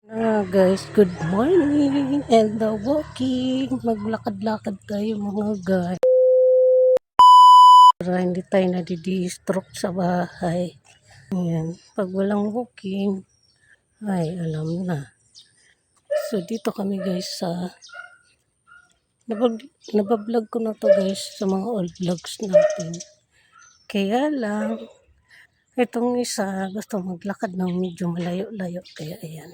Guys, good morning and the walking. Maglakad-lakad tayo mga guys. Para hindi tayo nadi-stroke sa bahay. Ayan. Pag walang walking, ay alam na. So dito kami guys sa nabablog ko na to guys sa mga old vlogs natin. Kaya lang, itong isa gusto maglakad ng medyo malayo-layo. Kaya ayan.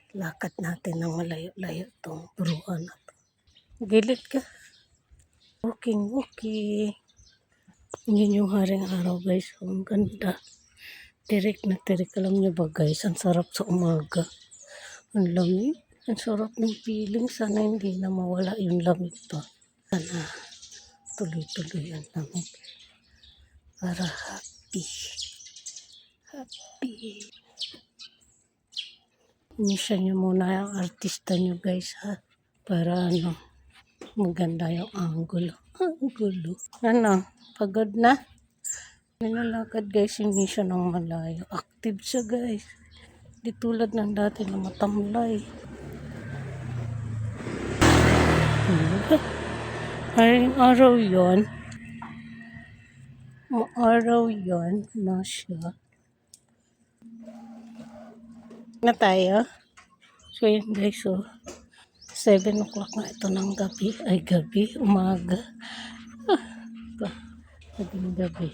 Lakad natin ng malayo-layo itong buruan na to. Gilid ka. Walking. Yun yung haring araw guys. Ang ganda. Tirik na tirik. Alam nyo ba guys, ang sarap sa umaga. Ang lamig. Ang sarap ng feeling. Sana hindi na mawala yung lamig pa. Sana tuloy-tuloy ang lamig. Para happy. Misa nyo muna yung artista nyo guys ha. Para maganda yung angulo. Ano? Pagod na? Nilalakad guys, hindi siya ng malayo. Active siya guys. Di tulad ng dati na matamlay. Haring araw yon. Maaraw yon na siya. Na tayo. So yun guys, so 7 o'clock na ito ng gabi. Ay gabi, umaga. Naging gabi.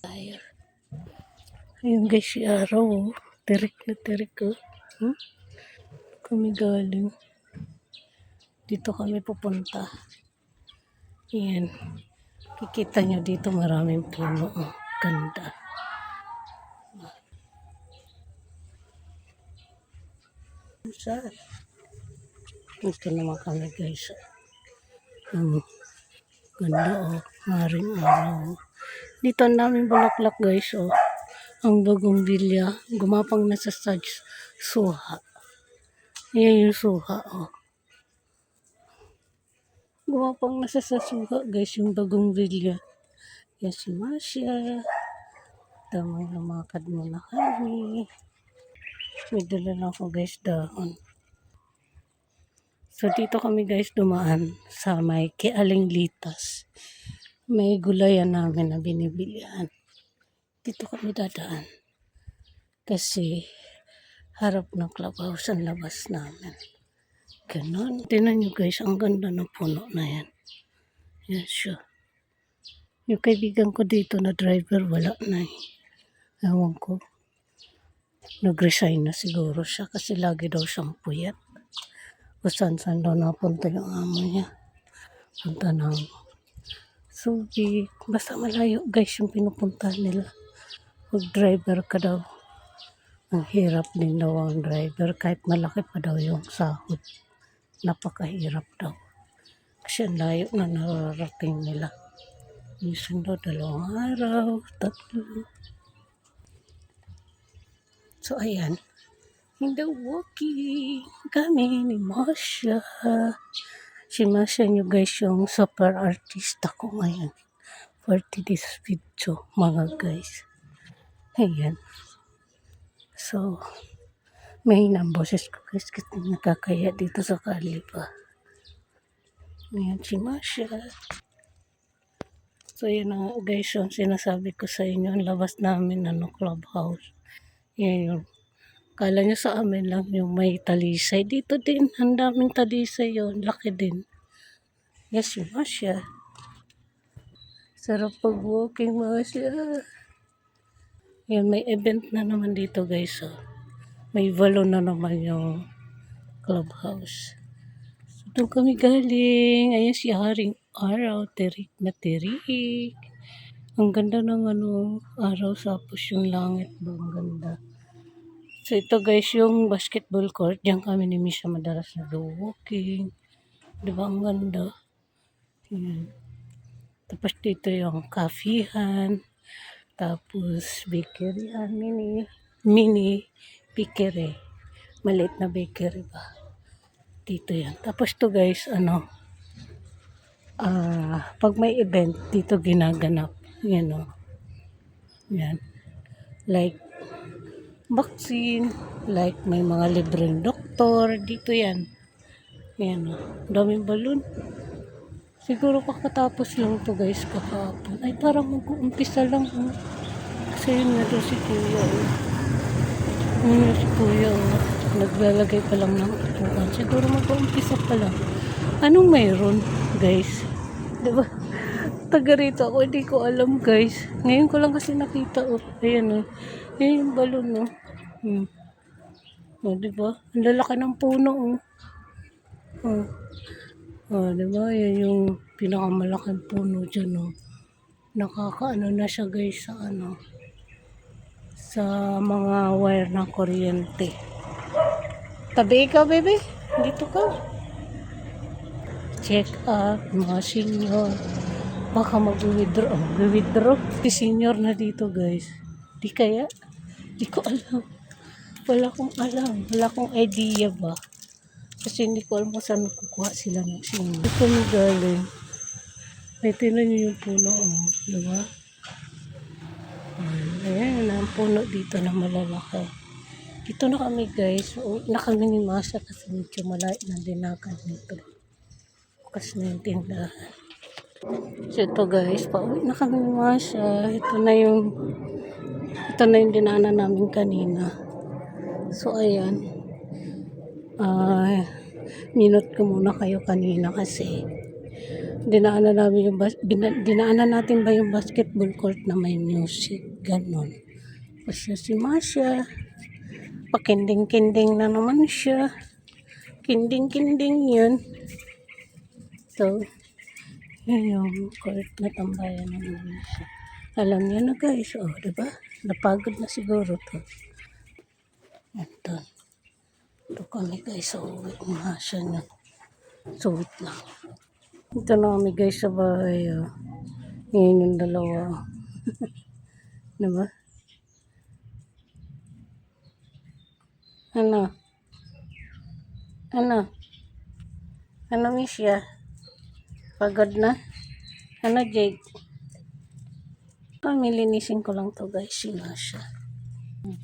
Tayo. Ayun guys, si araw oh. Tirik na tirik oh. Kami galing. Dito kami pupunta. Yan. Kikita nyo dito maraming puno. Oh. Ganda. Saan? Ito naman kami guys. Ganda oh. Maring araw. Dito ang daming bulaklak guys oh. Ang bougainvillea. Gumapang na sa suha. Yan yung suha oh. Gumapang na sa suha guys yung bougainvillea. Yan si Masya. Tamang lumakad muna kami. May dala na ako guys dahon. So dito kami guys dumaan sa may Kialing Litas. May gulayan namin na binibilihan. Dito kami dadaan. Kasi harap ng clubhouse ang labas namin. Ganon. Tingnan nyo guys, ang ganda ng puno na yan. Yan siya. Yung kaibigan ko dito na driver, wala na eh. Ewan ko. Nag-resign na siguro siya kasi lagi daw siyang puyat. O saan daw napunta yung amo niya. Punta na Subic. Basta malayo guys yung pinupunta nila. Mag-driver ka daw. Ang hirap din daw ang driver kahit malaki pa daw yung sahod. Napakahirap daw. Kasi ang layo na nararating nila. Minsan daw 2 araw, 3. So ayan. In the walking kami ni Masya. Si Masya nyo guys yung super artista ko ngayon. For this video mga guys. Ayan. So, may ng boses ko guys kasi nakakaya dito sa kalipa. Ayan si Masya. So yun na guys yung sinasabi ko sa inyo. Ang labas namin clubhouse. Yan yung kala nyo sa amin lang yung may talisay. Dito din, ang daming talisay yun. Laki din. Yes, yung Masya. Sarap pag-walking, Masya. Yan, may event na naman dito, guys. Oh. May balon na naman yung clubhouse. So, doon kami galing. Ayan si Haring Araw. Tirik na tirik. Ang ganda ng araw tapos yung langit ba. Ang ganda. So ito guys yung basketball court. Diyan kami ni Misha madalas nag-walking. Diba ang ganda? Yan. Tapos dito yung kafihan. Tapos bakery. Mini bakery. Maliit na bakery ba? Dito yan. Tapos to guys pag may event, dito ginaganap. Yan o. Yan. Like, vaccine, like may mga libreng doktor, dito yan. Yan o. Daming balon. Siguro kakatapos lang to guys kahapon. Ay, parang mag-uumpisa lang. Oh. Kasi yun na to si Kuya. Oh. Yun na si Kuya. Oh. Naglalagay pa lang ng upuan. Siguro mag-uumpisa pa lang. Anong mayroon guys? Diba? Taga rito ako, hindi ko alam guys. Ngayon ko lang kasi nakita. Oh. Ayan o. Oh. Ayan yung balon o. Oh. Oh, diba? Ang lalaki ng puno o. Oh. Oh. Oh, diba? Yan yung pinakamalaking puno dyan, oh. Nakakaano na siya guys sa ano, sa mga wire ng kuryente. Tabi ikaw, baby. Dito ka. Check up, mga senior. Baka mag-withdraw. Oh, withdraw. Si senior na dito guys. Di kaya? Di ko alam. Wala akong alam. Wala akong idea ba. Kasi hindi ko alam kung saan kukuha sila ng senior. Ito kami galing. May tinan nyo yung puno. Oh, diba? Ayan, ang puno dito na malalaki. Dito na kami guys. Na kami ni Masha kasi medyo malayo na dinakan nito. Bukas na yung tindahan. So ito guys, pauwi na kami ni Masha. Ito na yung dinaanan namin kanina. So ayan. Minute ko muna kayo kanina kasi dinaanan natin ba yung basketball court na may music. Ganon. Kasi si Masha. Pakinding-kinding na naman siya. Kinding-kinding yun. So, yun yung court na tambayan naman siya. Alam niya na guys. Oh, diba? Napagod na siguro to. Ito. Ito kami guys sa uwi ni Masha niya. So, wait lang. Ito na kami guys sa bahay. Oh. Ngayon yung dalawa. Diba? Ano? Ano? Ano, Misha? Pagod na? Ano, Jake? Linisin ko lang to guys, si Masha.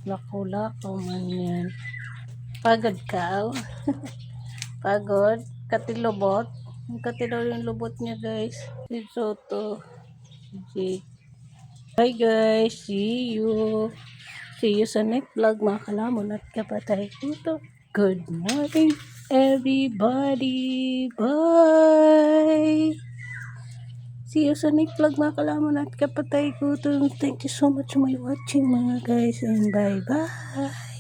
Lako-lako man yan. Pagod ka? Pagod? Katilobot? Katilaw yung lubot niya guys. Si Soto. Si Bye guys. See you. See you sa next vlog mga kalamon at kapatay ko. Good morning everybody. Bye. See you sa next vlog mga kalamon at kapatay ko. Thank you so much for watching mga guys and bye bye.